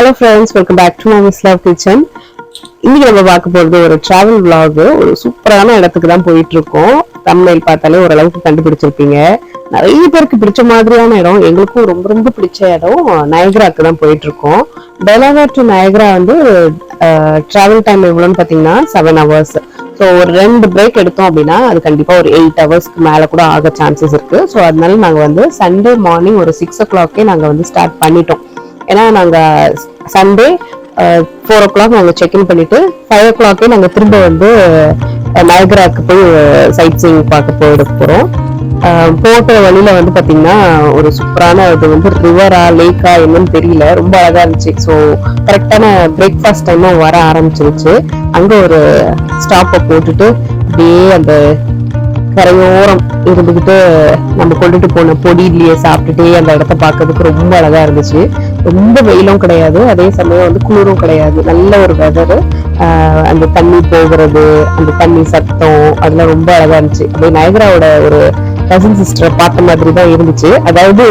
Hello friends, welcome back to Mommy's Love Kitchen. இன்னைக்கு நம்ம பார்க்க போறது ஒரு travel vlog. ஒரு சூப்பரான இடத்துக்கு தான் போயிட்டு இருக்கோம். thumbnail பார்த்தாலே ஓரளவுக்கு கண்டுபிடிச்சிருப்பீங்க. நிறைய பேருக்கு பிடிச்ச மாதிரியான இடம், எங்களுக்கும் ரொம்ப ரொம்ப பிடிச்ச இடம் நயகராக்கு தான் போயிட்டு இருக்கோம். டெலாவேர் டு நயகரா வந்து travel time எவ்வளவுன்னு பாத்தீங்கன்னா 7 hours. ஸோ ஒரு 2 பிரேக் எடுத்தோம் அப்படின்னா அது கண்டிப்பா ஒரு 8 ஹவர்ஸ்க்கு மேல கூட ஆக சான்சஸ் இருக்கு. ஸோ அதனால நாங்க வந்து சண்டே மார்னிங் ஒரு 6 o'clock நாங்க வந்து ஸ்டார்ட் பண்ணிட்டோம். ஏன்னா நாங்க சண்டே 4 o'clock நாங்க செக்இன் பண்ணிட்டு 5 o'clock நாங்க திரும்ப வந்து நயகராக்கு போய் சைட் சீயிங் பார்க்க போயிட போறோம். போட்ட வழியில வந்து பாத்தீங்கன்னா ஒரு சூப்பரான இது வந்து ரிவரா லேக்கா என்னன்னு தெரியல, ரொம்ப அழகா இருந்துச்சு. ஸோ கரெக்டான பிரேக்ஃபாஸ்ட் டைமும் வர ஆரம்பிச்சிருச்சு. அங்க ஒரு ஸ்டாப்பை போட்டுட்டு அப்படியே அந்த கரையோரம் இருந்துகிட்டு நம்ம கொண்டுட்டு போன பொடி இட்லியை சாப்பிட்டுட்டே அந்த இடத்த பார்க்கறதுக்கு ரொம்ப அழகா இருந்துச்சு. ரொம்ப வெயிலும் கிடையாது, அதே சமயம் வந்து குளிரும் கிடையாது, நல்ல ஒரு வெதரு. அந்த தண்ணி போகிறது, அந்த தண்ணி சத்தம், அதெல்லாம் ரொம்ப அழகா இருந்துச்சு. அப்படியே நயகராவோட ஒரு கசின் சிஸ்டரை பார்த்த மாதிரி தான் இருந்துச்சு. அதாவது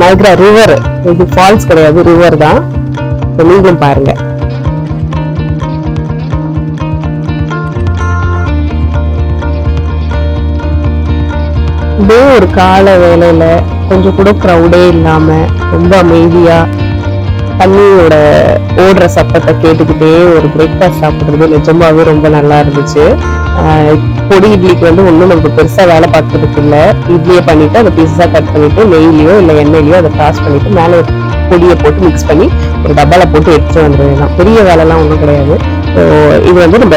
நயகரா ரிவர், இது ஃபால்ஸ் கிடையாது, ரிவர் தான். நீங்களும் பாருங்க. இதே ஒரு கால வேலையில கொஞ்சம் கூட க்ரௌடே இல்லாம ரொம்ப அமைதியா தண்ணியோட ஓடுற சத்தத்தை கேட்டுக்கிட்டே ஒரு பிரேக்ஃபாஸ்ட் சாப்பிடுறது நிஜமாவே ரொம்ப நல்லா இருந்துச்சு. பொடி இட்லிக்கு வந்து ஒன்றும் நமக்கு பெருசா வேலை பார்க்கறதுக்கு இல்லை. இட்லியை பண்ணிட்டு அதை பீஸா கட் பண்ணிட்டு நெய்லியோ இல்லை எண்ணெயிலையோ அதை டாஸ் பண்ணிட்டு மேலே பொடியை போட்டு மிக்ஸ் பண்ணி ஒரு டப்பால போட்டு எடுத்துட்டு வந்துடுவேன். பெரிய வேலைலாம் ஒன்றும் கிடையாது. ஸோ இது வந்து நம்ம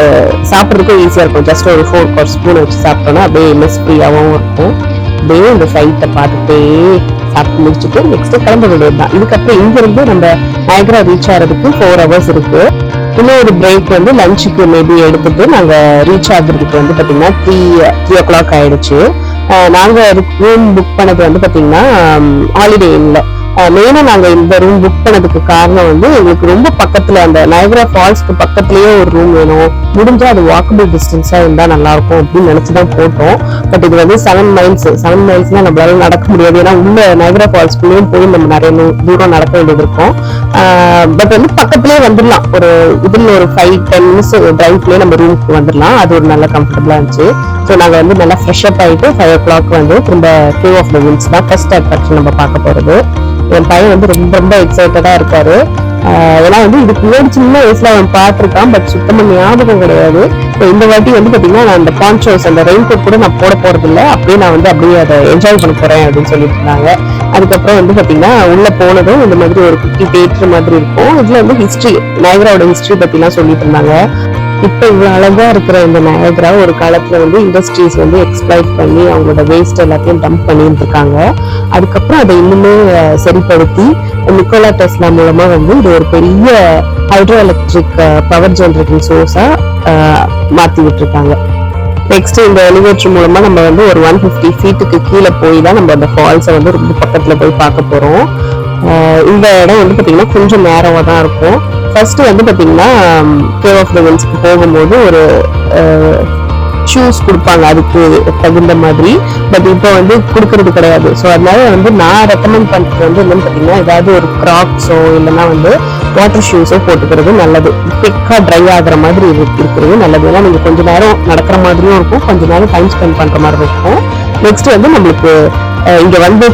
சாப்பிட்றதுக்கும் ஈஸியா இருக்கும். ஜஸ்ட் ஒரு 4 or ஸ்பூன் வச்சு சாப்பிட்டோம்னா அப்படியே மிஸ் ஃப்ரீயாகவும் இருக்கும். அப்படியே இந்த சைட்டை பார்த்துட்டே சாப்பிட்டு முடிச்சுட்டு நெக்ஸ்ட் கிளம்ப வேண்டியதுதான். இதுக்கப்புறம் இங்க இருந்து நம்ம நயகரா ரீச் ஆகிறதுக்கு 4 hours இருக்கு. இன்னொரு பிரேக் வந்து லஞ்சுக்கு மேபி எடுத்துட்டு நாங்க ரீச் ஆகுறதுக்கு வந்து பாத்தீங்கன்னா 3 o'clock ஆயிடுச்சு. நாங்க ரூம் புக் பண்ணது வந்து பாத்தீங்கன்னா ஹாலிடே இல்லை. மெயினா நாங்க இந்த ரூம் புக் பண்ணதுக்கு காரணம் வந்து எங்களுக்கு ரொம்ப பக்கத்துல அந்த நயகரா ஃபால்ஸ்க்கு பக்கத்துலயே ஒரு ரூம் வேணும், முடிஞ்சா அது வாக்கபிள் டிஸ்டன்ஸா இருந்தா நல்லா இருக்கும் அப்படின்னு நினைச்சுதான் போட்டோம். பட் இது வந்து 7 miles நம்மளால நடக்க முடியாது. ஏன்னா உள்ள நயகரா ஃபால்ஸ்க்குள்ளேயும் போய் நம்ம நிறைய தூரம் நடக்க வேண்டியது இருக்கும். பட் வந்து பக்கத்துலயே வந்துடலாம், ஒரு இதுல ஒரு 5-10 minutes டிரைவ்லயே நம்ம ரூமுக்கு வந்துடலாம். அது ஒரு நல்ல கம்ஃபர்டபுளா இருந்துச்சு. ஸோ நாங்க வந்து நல்லா ஃப்ரெஷ் அப் ஆயிட்டு 5 o'clock வந்து திரும்ப கேவ் ஆஃப் த விண்ட்ஸ் தான் ஃபர்ஸ்ட் அட்ராக்ஷன் நம்ம பார்க்க போறது. என் பையன் வந்து ரொம்ப ரொம்ப எக்ஸைட்டடா இருக்காரு. ஏன்னா வந்து இதுக்கு முன்னாடி சின்ன வயசுல அவன் பார்த்திருக்கான், பட் சுத்தமா ஞாபகம் கிடையாது. இந்த வாட்டி வந்து பாத்தீங்கன்னா நான் அந்த பான்சோஸ் அந்த ரெயின் கோட் கூட நான் போட போறது இல்லை, அப்படியே நான் வந்து அப்படியே அதை என்ஜாய் பண்ண போறேன் அப்படின்னு சொல்லிட்டு இருந்தாங்க. அதுக்கப்புறம் வந்து பாத்தீங்கன்னா உள்ள போனதும் இந்த மாதிரி ஒரு குட்டி தேட்டர் மாதிரி இருக்கும். இதுல வந்து ஹிஸ்டரி, நயகராவோட ஹிஸ்டரி பத்தி எல்லாம் சொல்லிட்டு இருந்தாங்க. இப்ப இவ்வளவு அழகா இருக்கிற இந்த நயகரா ஒரு காலத்துல வந்து இண்டஸ்ட்ரீஸ் வந்து எக்ஸ்ப்ளாய்ட் பண்ணி அவங்களோட வேஸ்ட் எல்லாத்தையும் டம்ப் பண்ணிட்டு இருக்காங்க. அதுக்கப்புறம் அதை இன்னுமே சரிப்படுத்தி நிக்கோலா டெஸ்லா மூலமா வந்து இது ஒரு பெரிய ஹைட்ரோ எலக்ட்ரிக் பவர் ஜெனரேட்டிங் சோர்ஸா மாத்தி விட்டுருக்காங்க. நெக்ஸ்ட் இந்த எலிவேட்டர் மூலமா நம்ம வந்து ஒரு 150 feet கீழே போய் தான் நம்ம அந்த ஃபால்ஸை வந்து ரொம்ப பக்கத்துல போய் பார்க்க போறோம். இந்த இடம் வந்து பாத்தீங்கன்னா கொஞ்சம் நேரவா தான் இருக்கும். ஃபர்ஸ்ட் வந்து பாத்தீங்கன்னா கேவ் ஆஃப் த விண்ட்ஸ்க்கு போகும்போது ஒரு ஷூஸ் கொடுப்பாங்க அதுக்கு தகுந்த மாதிரி, பட் இப்போ வந்து கொடுக்கறது கிடையாது. ஸோ அதனால வந்து நான் ரெக்கமெண்ட் பண்றது வந்து என்னன்னு பாத்தீங்கன்னா ஏதாவது ஒரு கிராக்ஸோ இல்லைன்னா வந்து வாட்டர் ஷூஸோ போட்டுக்கிறது நல்லது. குயிக்கா ட்ரை ஆகுற மாதிரி இருக்கிறது நல்லது. ஏன்னா நீங்க கொஞ்ச நேரம் நடக்கிற மாதிரியும் இருக்கும், கொஞ்ச நேரம் டைம் ஸ்பெண்ட் பண்ற மாதிரி இருக்கும். நெக்ஸ்ட் வந்து நம்மளுக்கு இங்க வந்து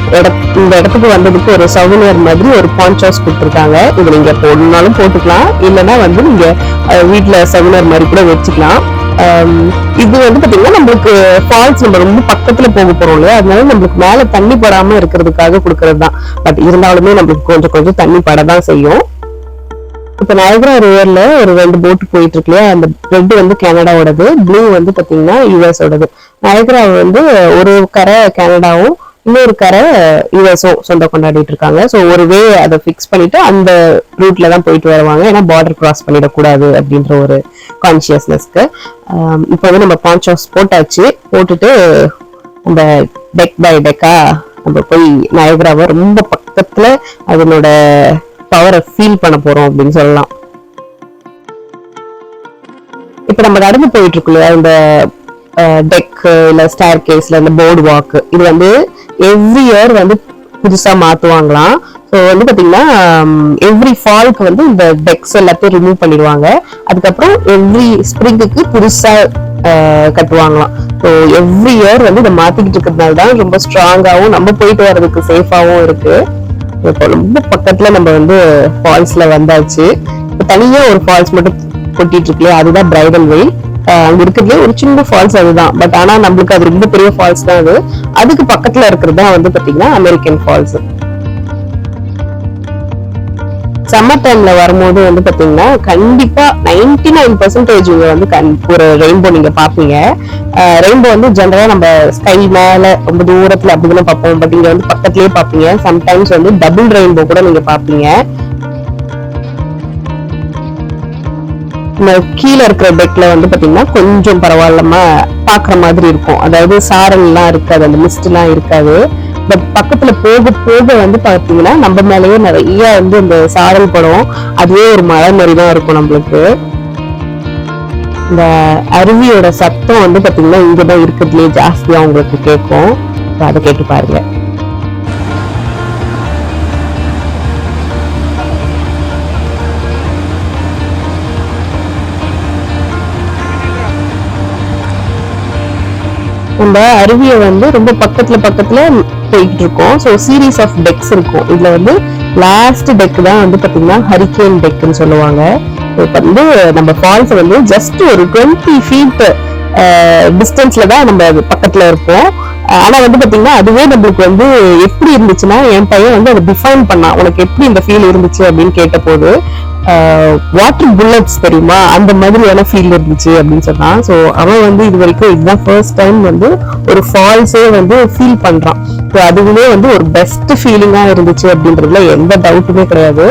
இந்த இடத்துக்கு வந்ததுக்கு ஒரு சவுனியர் மாதிரி ஒரு பான்சாஸ் கொடுத்துருக்காங்க. இது நீங்க போடணும்னாலும் போட்டுக்கலாம், இல்லைன்னா வந்து நீங்க வீட்டுல சவுனியர் மாதிரி கூட வச்சுக்கலாம். இது வந்து பாத்தீங்கன்னா நம்மளுக்கு ஃபால்ஸ் நம்ம ரொம்ப பக்கத்துல போக போறோம் இல்லையா, அதனால நம்மளுக்கு மேல தண்ணி படாம இருக்கிறதுக்காக கொடுக்கறது தான். பட் இருந்தாலுமே நம்மளுக்கு கொஞ்சம் கொஞ்சம் தண்ணி படதான் செய்யும். இப்ப நயகரா ரிவர்ல ஒரு 2 போட் போயிட்டு இருக்கு இல்லையா, அந்த ரெட் வந்து கனடாவோடது, ப்ளூ வந்து பாத்தீங்கன்னா US ஓடது. நயகரா வந்து ஒரு கரை கனடாவும் இன்னொரு கரை யுஎஸும் சொந்தம் கொண்டாடிட்டு இருக்காங்க. ஸோ ஒரு வே அதை ஃபிக்ஸ் பண்ணிட்டு அந்த ரூட்ல தான் போயிட்டு வருவாங்க. ஏன்னா பார்டர் கிராஸ் பண்ணிடக்கூடாது அப்படின்ற ஒரு கான்சியஸ்னஸ்க்கு. இப்போ வந்து நம்ம பான்சோஸ் போட்டாச்சு. போட்டுட்டு நம்ம டெக் பை டெக்கா நம்ம போய் நயகராவை ரொம்ப பக்கத்துல அதனோட பவரை ஃபீல் பண்ண போறோம் அப்படின்னு சொல்லலாம். இப்ப நம்ம நடந்து போயிட்டு இருக்கோம் இல்லையா, இந்த டெக் இல்ல ஸ்டேர் கேஸ்ல இந்த போர்டு வாக், இது வந்து எவ்ரி இயர் வந்து புதுசா மாத்துவாங்களாம். ஸோ வந்து பாத்தீங்கன்னா எவ்ரி ஃபால்க்கு வந்து இந்த டெக்ஸ் எல்லாத்தையும் ரிமூவ் பண்ணிடுவாங்க. அதுக்கப்புறம் எவ்ரி ஸ்ப்ரிங்குக்கு புதுசா கட்டுவாங்களாம். ஸோ எவ்ரி இயர் வந்து இதை மாத்திக்கிட்டு இருக்கிறதுனால தான் ரொம்ப ஸ்ட்ராங்காகவும் நம்ம போயிட்டு வர்றதுக்கு சேஃபாகவும் இருக்கு. இப்போ ரொம்ப பக்கத்துல நம்ம வந்து ஃபால்ஸ்ல வந்தாச்சு. இப்போ தனியா ஒரு ஃபால்ஸ் மட்டும் கொட்டிட்டு இருக்கு, அதுதான் பிரைடல் வெயில். அங்க இருக்கிறதுல ஒரு சின்ன ஃபால்ஸ் அதுதான். பட் ஆனா நம்மளுக்கு அது ரொம்ப பெரிய ஃபால்ஸ் தான். அதுக்கு பக்கத்துல இருக்கிறது தான் வந்து பாத்தீங்கன்னா அமெரிக்கன் ஃபால்ஸ். சம்மர் டைம்ல வரும்போது வந்து பாத்தீங்கன்னா கண்டிப்பா 99% இங்க வந்து ஒரு ரெயின்போ நீங்க பாப்பீங்க. ரெயின்போ வந்து ஜெனரலா நம்ம ஸ்கை மேல ரொம்ப தூரத்துல அப்படிதான் பார்ப்போம். பட் இங்க வந்து பக்கத்துலயே பாப்பீங்க. சம்டைம்ஸ் வந்து டபுள் ரெயின்போ கூட நீங்க பாப்பீங்க. கீழே இருக்கிற டெக்ல வந்து பாத்தீங்கன்னா கொஞ்சம் பரவாயில்லாம பாக்குற மாதிரி இருக்கும். அதாவது சாரல் எல்லாம் இருக்காது, அந்த மிஸ்ட் எல்லாம் இருக்காது. பட் பக்கத்துல போக போக வந்து பாத்தீங்கன்னா நம்ம மேலேயே நிறைய வந்து இந்த சாரல் படம், அதுவே ஒரு மழை மாதிரி தான் இருக்கும் நம்மளுக்கு. இந்த அருவியோட சத்தம் வந்து பாத்தீங்கன்னா இங்கதான் இருக்கிறதுலயே ஜாஸ்தியா உங்களுக்கு கேட்கும். அதை கேட்டு பாருங்க. நம்ம அருவியை வந்து ரொம்ப பக்கத்துல போயிட்டு இருக்கோம். ஸோ சீரீஸ் ஆஃப் டெக்ஸ் இருக்கும். இதுல வந்து லாஸ்ட் டெக் தான் வந்து பாத்தீங்கன்னா ஹரிகேன் டெக்னு சொல்லுவாங்க. இப்போ வந்து நம்ம ஃபால்ஸ் வந்து ஜஸ்ட் ஒரு 20 feet டிஸ்டன்ஸ்ல தான் நம்ம பக்கத்துல இருப்போம். ஆனா வந்து பாத்தீங்கன்னா அதுவே நம்மளுக்கு வந்து எப்படி இருந்துச்சுன்னா, என் பையன் வந்து அதை டிஃபைன் பண்ணான், உனக்கு எப்படி இந்த ஃபீல் இருந்துச்சு அப்படின்னு கேட்ட போது வாட்டர் புல்லட்ஸ் தெரியுமா, அந்த மாதிரியான ஃபீல் இருந்துச்சு அப்படின்னு சொன்னான். ஸோ அவன் வந்து இது வரைக்கும் இதுதான் ஃபர்ஸ்ட் டைம் வந்து ஒரு ஃபால்ஸே வந்து ஃபீல் பண்றான். ஸோ அதுவுமே வந்து ஒரு பெஸ்ட் ஃபீலிங்கா இருந்துச்சு அப்படின்றதுல எந்த டவுட்டுமே கிடையாது.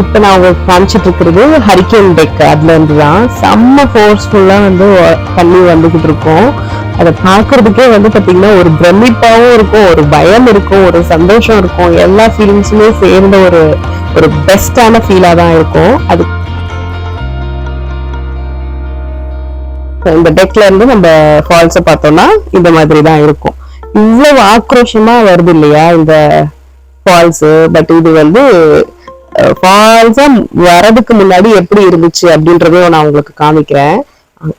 இப்ப நான் உங்களுக்கு காமிச்சிட்டு இருக்கிறது ஹரிகேன் டெக். அதுல இருந்துதான் செம்ம ஃபோர்ஸ்ஃபுல்லா வந்து தண்ணி வந்துகிட்டு இருக்கும். அதை பாக்குறதுக்கே வந்து பாத்தீங்கன்னா ஒரு பிரமிப்பாவும் இருக்கும், ஒரு பயம் இருக்கும், ஒரு சந்தோஷம் இருக்கும். எல்லா ஃபீலிங்ஸுமே சேர்ந்த ஒரு ஒரு பெஸ்டான ஃபீலா தான் இருக்கும். அது இந்த டெக்ல இருந்து நம்ம ஃபால்ஸ பார்த்தோம்னா இந்த மாதிரி தான் இருக்கும். இவ்வளவு ஆக்ரோஷமா வருது இல்லையா இந்த ஃபால்ஸ். பட் இது வந்து ஃபால்ஸா வரதுக்கு முன்னாடி எப்படி இருந்துச்சு அப்படின்றதையும் நான் உங்களுக்கு காமிக்கிறேன்.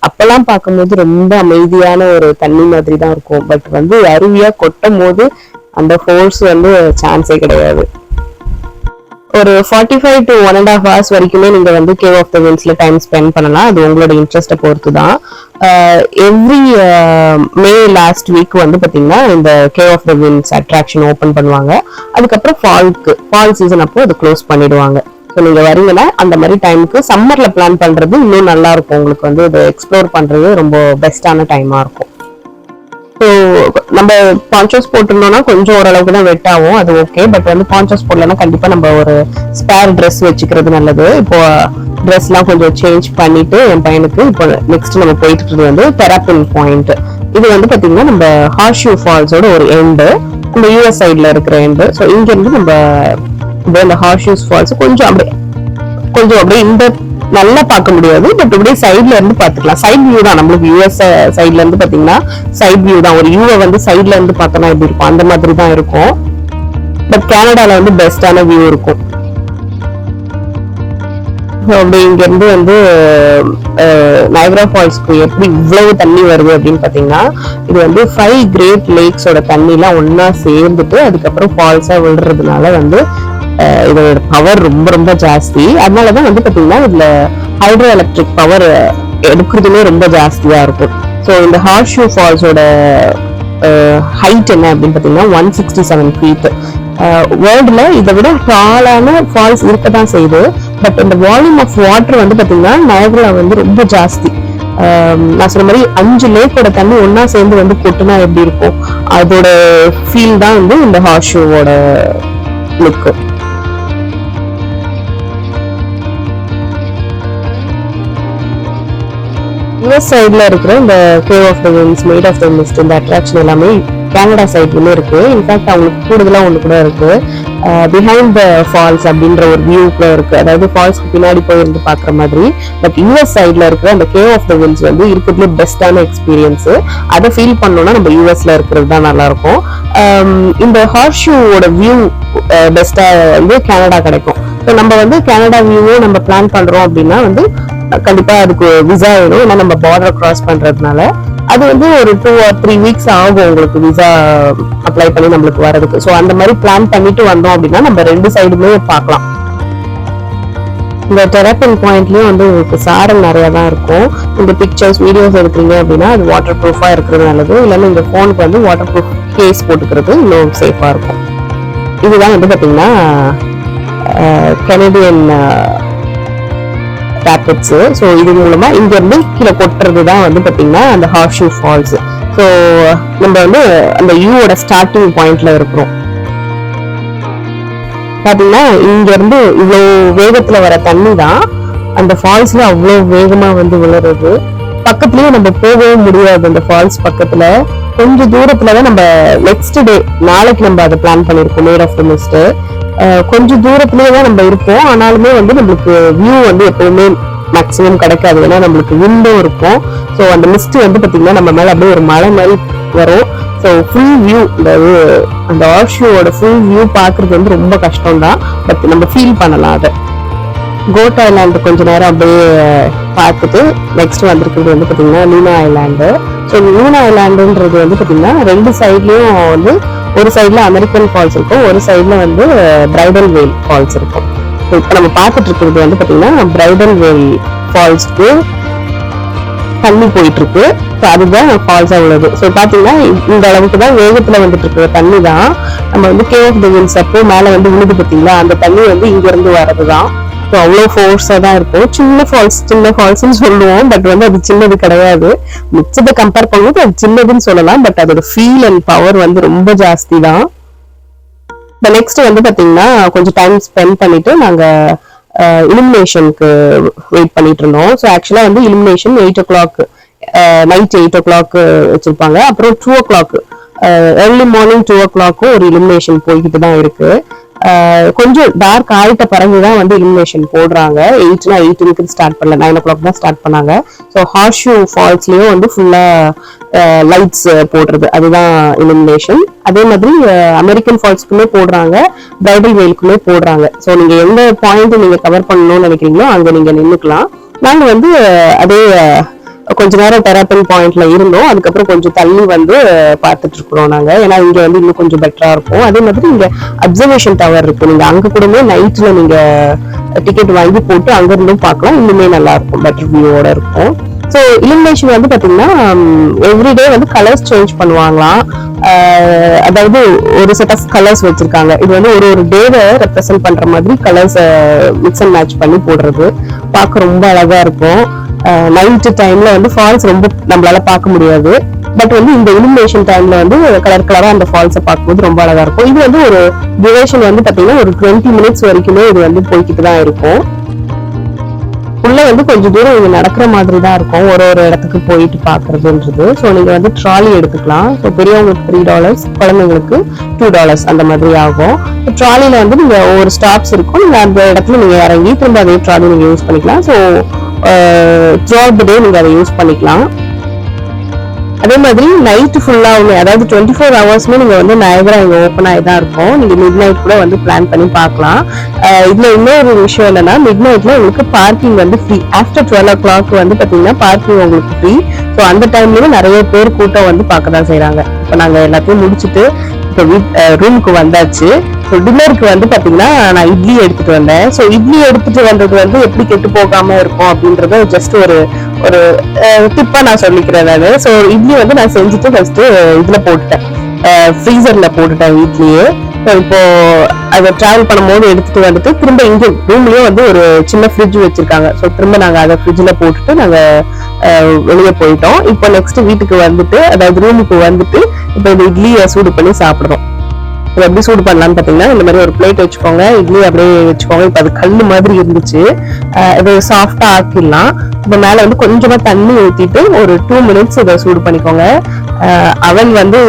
அப்பெல்லாம் பார்க்கும்போது ரொம்ப அமைதியான ஒரு தண்ணி மாதிரி தான் இருக்கும். பட் வந்து அருவியா கொட்டும் போது அந்த ஃபோர்ஸ் வந்து சான்ஸே கிடையாது. ஒரு 45 to 1.5 hours வரைக்குமே நீங்க வந்து கேவ் ஆஃப் த விண்ட்ஸ்ல டைம் ஸ்பெண்ட் பண்ணலாம். அது உங்களோட இன்ட்ரெஸ்ட்டை பொறுத்து தான். எவ்ரி மே லாஸ்ட் வீக் வந்து பாத்தீங்கன்னா இந்த cave of the winds attraction open பண்ணுவாங்க. அதுக்கப்புறம் ஃபால் சீசன் அப்போ அது க்ளோஸ் பண்ணிடுவாங்க. ஸோ நீங்க வரீங்கன்னா அந்த மாதிரி டைமுக்கு சம்மர்ல பிளான் பண்றது இன்னும் நல்லா இருக்கும். உங்களுக்கு வந்து இதை எக்ஸ்ப்ளோர் பண்றது ரொம்ப பெஸ்டான டைமா இருக்கும். ஸோ நம்ம பான்சோஸ் போட்டிருந்தோம்னா கொஞ்சம் ஓரளவுக்கு தான் வெட் ஆகும், அது ஓகே. பட் வந்து பான்சோஸ் போடலன்னா கண்டிப்பா நம்ம ஒரு ஸ்பேர் ட்ரெஸ் வச்சுக்கிறது நல்லது. இப்போ ட்ரெஸ் எல்லாம் கொஞ்சம் சேஞ்ச் பண்ணிட்டு என் பையனுக்கு இப்போ நெக்ஸ்ட் நம்ம போயிட்டு இருக்கிறது வந்து தெராப்பின் பாயிண்ட். இது வந்து பாத்தீங்கன்னா நம்ம ஹார்ஷூ ஃபால்ஸோட ஒரு எண்டு, இந்த யூஎஸ் சைட்ல இருக்கிற எண்டு. ஸோ இங்க இருந்து நம்ம இந்த ஹார்ஷூஸ் ஃபால்ஸ் கொஞ்சம் அப்படியே இந்த நல்லா பார்க்க முடியாது, பட் இப்படியே சைட்ல இருந்து பாத்துக்கலாம். சைட் வியூ தான் நம்மளுக்கு. யூஎஸ் சைட்ல இருந்து பாத்தீங்கன்னா சைட் வியூ தான். ஒரு யூவை வந்து சைட்ல இருந்து பார்த்தோம்னா எப்படி இருக்கும் அந்த மாதிரி தான் இருக்கும். பட் கனடால வந்து பெஸ்டான வியூ இருக்கும். அப்படி இங்க இருந்து வந்து நயகரா ஃபால்ஸ்க்கு எப்படி இவ்வளவு தண்ணி வருது அப்படின்னு பாத்தீங்கன்னா, இது வந்து 5 கிரேட் லேக்ஸோட தண்ணி எல்லாம் ஒன்னா சேர்ந்துட்டு அதுக்கப்புறம் ஃபால்ஸா விழுறதுனால வந்து இதோட பவர் ரொம்ப ரொம்ப ஜாஸ்தி. அதனாலதான் வந்து பாத்தீங்கன்னா இதுல ஹைட்ரோ எலக்ட்ரிக் பவர் எடுக்கிறதுமே ரொம்ப ஜாஸ்தியா இருக்கும். ஸோ இந்த ஹார்ஷூ ஃபால்ஸோட ஹைட் என்ன அப்படின்னு பாத்தீங்கன்னா 167 ஃபீட். வேர்ல்டுல இதை விட டாலான ஃபால்ஸ் இருக்கதான் செய்யுது. பட் இந்த வால்யூம் ஆஃப் வாட்டர் வந்து பாத்தீங்கன்னா நயகரா வந்து ரொம்ப ஜாஸ்தி. நான் சொன்ன மாதிரி 5 லேக்கோட தண்ணி ஒன்னா சேர்ந்து வந்து கொட்டுனா எப்படி இருக்கும், அதோட ஃபீல் தான் வந்து இந்த ஹார்ஷூவோட லுக். யூஎஸ் சைட்ல இருக்கிற இந்த cave of the winds, maid of the mist, இந்த அட்ராக்ஷன் எல்லாமே கனடா சைட்லயுமே இருக்கு. இன்ஃபேக்ட் அவங்களுக்கு கூடுதலா ஒண்ணு கூட இருக்கு, பிஹைண்ட் த ஃபால்ஸ் அப்படின்ற ஒரு வியூ கூட இருக்கு. அதாவது ஃபால்ஸ்க்கு பின்னாடி போய் இருந்து பாக்குற மாதிரி. பட் யூஎஸ் சைட்ல இருக்கிற அந்த கேவ் ஆஃப் த விண்ட்ஸ் வந்து இருக்கிறதுல பெஸ்டான எக்ஸ்பீரியன்ஸ். அதை ஃபீல் பண்ணோம்னா நம்ம யூஎஸ்ல இருக்கிறது தான் நல்லா இருக்கும். இந்த ஹார்ஷூவோட வியூ பெஸ்டா வந்து கனடா கிடைக்கும். ஸோ நம்ம வந்து கனடா வியூவே நம்ம பிளான் பண்றோம் அப்படின்னா வந்து கண்டிப்பா அதுக்கு விசா வேணும். ஏன்னா நம்ம பார்டர் கிராஸ் பண்றதுனால அது வந்து ஒரு 2 or 3 வீக்ஸ் ஆகும் உங்களுக்கு விசா அப்ளை பண்ணி நம்மளுக்கு வரதுக்கு. ஸோ அந்த மாதிரி பிளான் பண்ணிட்டு வந்தோம் அப்படின்னா நம்ம 2 சைடுமே பார்க்கலாம். இந்த டெரப்பின் பாயிண்ட்லயும் வந்து உங்களுக்கு சாரல் நிறைய தான் இருக்கும். இந்த பிக்சர்ஸ் வீடியோஸ் எடுக்கிறீங்க அப்படின்னா அது வாட்டர் ப்ரூஃபா இருக்கிறது நல்லது. இல்லைன்னா இந்த போனுக்கு வந்து வாட்டர் ப்ரூஃப் கேஸ் போட்டுக்கிறது இன்னும் சேஃபா இருக்கும். இதுதான் வந்து பாத்தீங்கன்னா கனடியன் ராபிட்ஸ். ஸோ இது மூலமா இங்க இருந்து கீழே கொட்டுறது தான் வந்து பாத்தீங்கன்னா அந்த ஹார்ஷூ ஃபால்ஸ். ஸோ நம்ம வந்து அந்த யூவோட ஸ்டார்டிங் பாயிண்ட்ல இருக்கிறோம். பாத்தீங்கன்னா இங்க இருந்து இவ்வளவு வேகத்துல வர தண்ணி தான் அந்த ஃபால்ஸ்ல அவ்வளவு வேகமா வந்து விழுறது. பக்கத்துலயே நம்ம போகவே முடியாது. அந்த ஃபால்ஸ் பக்கத்துல கொஞ்சம் தூரத்துலதான் நம்ம நெக்ஸ்ட் டே நாளைக்கு நம்ம அதை பிளான் பண்ணிருக்கோம், மேட் ஆஃப் த மிஸ்ட். கொஞ்சம் தூரத்துலயே தான் நம்ம இருப்போம். ஆனாலுமே வந்து நம்மளுக்கு வியூ வந்து எப்பவுமே மேக்சிமம் கிடைக்காது. ஏன்னா நம்மளுக்கு விண்டும் இருக்கும். ஸோ அந்த மிஸ்ட் வந்து பாத்தீங்கன்னா நம்ம மேல அப்படியே ஒரு மலை மாதிரி வரும். ஸோ ஃபுல் வியூ அந்த ஹார்ஷூவோட ஃபுல் வியூ பாக்குறது வந்து ரொம்ப கஷ்டம் தான். பட் நம்ம ஃபீல் பண்ணலாம் அதை. கோட் ஐலாண்டு கொஞ்ச நேரம் அப்படியே பார்த்துட்டு நெக்ஸ்ட் வந்திருக்கிறது வந்து பாத்தீங்கன்னா லூனா ஐலாண்டு. ஸோ லூனா ஐலாண்டுன்றது வந்து பாத்தீங்கன்னா 2 சைட்லயும் வந்து ஒரு சைட்ல அமெரிக்கன் ஃபால்ஸ் இருக்கும், ஒரு சைட்ல வந்து பிரைடல் வேல் ஃபால்ஸ் இருக்கும். இப்போ நம்ம பார்த்துட்டு இருக்கிறது வந்து பாத்தீங்கன்னா பிரைடல் வேல் ஃபால்ஸ்க்கு தண்ணி போயிட்டு இருக்கு. ஸோ அதுதான் ஃபால்ஸா உள்ளது. ஸோ பாத்தீங்கன்னா இந்த அளவுக்கு தான் வேகத்துல வந்துட்டு இருக்கிற தண்ணி தான் நம்ம வந்து கேவ் ஆஃப் த விண்ட்ஸ் அப்போ மேல வந்து விழுது பாத்தீங்களா, அந்த தண்ணி வந்து இங்க இருந்து வர்றதுதான். ஸோ அவ்வளோ ஃபோர்ஸா தான் இருக்கும். சின்ன ஃபால்ஸ்ன்னு சொல்லுவோம், பட் வந்து அது சின்னது கிடையாது. மிச்சத்தை கம்பேர் பண்ணும்போது அது சின்னதுன்னு சொல்லலாம், பட் அதோட ஃபீல் அண்ட் பவர் வந்து ரொம்ப ஜாஸ்தி தான். இப்போ நெக்ஸ்ட் வந்து பாத்தீங்கன்னா கொஞ்சம் டைம் ஸ்பெண்ட் பண்ணிட்டு நாங்க இலுமினேஷனுக்கு வெயிட் பண்ணிட்டு இருந்தோம். ஸோ ஆக்சுவலா வந்து இலுமினேஷன் 8 o'clock நைட் 8 o'clock வச்சிருப்பாங்க. அப்புறம் 2 o'clock ஏர்லி மார்னிங் 2 o'clock ஒரு இலுமினேஷன் போய்கிட்டு தான் இருக்கு. கொஞ்சம் டார்க் ஆயிட்ட பிறகுதான் வந்து இலுமினேஷன் போடுறாங்க. 8 ஸ்டார்ட் பண்ணல, 9 o'clock தான் ஸ்டார்ட் பண்ணாங்க. ஸோ ஹார்ஷூ ஃபால்ஸ்லயும் வந்து ஃபுல்லா லைட்ஸ் போடுறது, அதுதான் இலுமினேஷன். அதே மாதிரி அமெரிக்கன் ஃபால்ஸ்க்குமே போடுறாங்க, பிரைடல் வேலுக்குமே போடுறாங்க. ஸோ நீங்க எந்த பாயிண்ட் நீங்க கவர் பண்ணணும்னு நினைக்கிறீங்களோ அங்க நீங்க நின்னுக்கலாம். நாங்க வந்து அதே கொஞ்ச நேரம் டெராப்பின் பாயிண்ட்ல இருந்தோம். அதுக்கப்புறம் கொஞ்சம் தள்ளி வந்து பார்த்துட்டு இருக்கிறோம் நாங்க. ஏன்னா இங்க வந்து இன்னும் கொஞ்சம் பெட்டரா இருக்கும். அதே மாதிரி இங்க அப்சர்வேஷன் டவர் இருக்கு. நீங்க அங்க கூடமே நைட்ல நீங்க டிக்கெட் வாங்கி போட்டு அங்க இருந்தும் பார்க்கலாம். இன்னுமே நல்லா இருக்கும், பெட்டர் வியூவோட இருக்கும். ஸோ இலுமினேஷன் வந்து பாத்தீங்கன்னா எவ்ரிடே வந்து கலர்ஸ் சேஞ்ச் பண்ணுவாங்களாம். அதாவது ஒரு செட் ஆஃப் கலர்ஸ் வச்சிருக்காங்க. இது வந்து ஒரு டேவை ரெப்ரசென்ட் பண்ற மாதிரி கலர்ஸ் மிக்ஸ் அண்ட் மேட்ச் பண்ணி போடுறது பார்க்க ரொம்ப அழகா இருக்கும். நைட் டைம்ல வந்து ஃபால்ஸ் ரொம்ப நம்மளால பார்க்க முடியாது. பட் வந்து இந்த இலுமினேஷன் டைம்ல வந்து கலர் கலரா அந்த ஃபால்ஸை பார்க்கும்போது ரொம்ப அழகா இருக்கும். இது வந்து ஒரு டியூரேஷன் வந்து பாத்தீங்கன்னா ஒரு 20 minutes வரைக்குமே இது வந்து போய்கிட்டு தான் இருக்கும். உள்ள வந்து கொஞ்சம் தூரம் நீங்க நடக்கிற மாதிரி தான் இருக்கும், ஒரு ஒரு இடத்துக்கு போயிட்டு பாக்குறதுன்றது. ஸோ நீங்க வந்து ட்ராலி எடுத்துக்கலாம். ஸோ பெரியவங்களுக்கு $3, குழந்தைங்களுக்கு $2 அந்த மாதிரி ஆகும். ட்ராலில வந்து நீங்க ஒவ்வொரு ஸ்டாப்ஸ் இருக்கும், நீங்க அந்த இடத்துல நீங்க இறங்கி திரும்ப அதே ட்ராலி நீங்க யூஸ் பண்ணிக்கலாம். ஸோ த்ரூ அவுட் தி டே நீங்க அதை யூஸ் பண்ணிக்கலாம். அதே மாதிரி நைட் ஃபுல்லாவுமே, அதாவது 24 ஹவர்ஸ்மே நீங்க வந்து நயகரா இங்க ஓப்பன் ஆகி தான் இருக்கும். நீங்க மிட் நைட் கூட வந்து பிளான் பண்ணி பார்க்கலாம். இதுல இன்னொரு விஷயம் என்னன்னா, மிட் நைட்ல உங்களுக்கு பார்க்கிங் வந்து ஃப்ரீ. ஆஃப்டர் 12 o'clock வந்து பாத்தீங்கன்னா பார்க்கிங் உங்களுக்கு ஃப்ரீ. ஸோ அந்த டைம்லயும் நிறைய பேர் கூட்டம் வந்து பார்க்க தான் செய்யறாங்க. இப்போ நாங்க எல்லாத்தையும் முடிச்சுட்டு இப்போ ரூமுக்கு வந்தாச்சு. ஸோ டின்னருக்கு வந்து பாத்தீங்கன்னா நான் இட்லி எடுத்துட்டு வந்தேன். ஸோ இட்லி எடுத்துட்டு வந்தது வந்து எப்படி கெட்டு போகாம இருக்கும் அப்படின்றத ஜஸ்ட் ஒரு டிப்பா நான் சொல்லிக்கிறேன் நானு. ஸோ இட்லி வந்து நான் செஞ்சுட்டு ஃபர்ஸ்ட் இதுல போட்டுட்டேன், ஃப்ரீசர்ல போட்டுட்டேன் வீட்லயே. இப்போ அதை டிராவல் பண்ணும்போது எடுத்துட்டு வந்துட்டு திரும்ப இங்க ரூம்லயே வந்து ஒரு சின்ன ஃப்ரிட்ஜ் வச்சிருக்காங்க. ஸோ திரும்ப நாங்க அதை ஃப்ரிட்ஜ்ல போட்டுட்டு நாங்க வெளியே போயிட்டோம். இப்போ நெக்ஸ்ட் வீட்டுக்கு வந்துட்டு, அதாவது ரூமுக்கு வந்துட்டு இப்போ இந்த இட்லியை சூடு பண்ணி சாப்பிடுறோம். எப்படி சூடு பண்ணலாம்னு பாத்தீங்கன்னா, இந்த மாதிரி ஒரு பிளேட் வச்சுக்கோங்க, இட்லி அப்படியே வச்சுக்கோங்க. இப்ப அது கல்லு மாதிரி இருந்துச்சு, இது சாஃப்டா ஆக்கிடலாம். இப்ப மேல வந்து கொஞ்சமா தண்ணி ஊத்திட்டு ஒரு 2 minutes இதை சூடு பண்ணிக்கோங்க. அவன் வந்து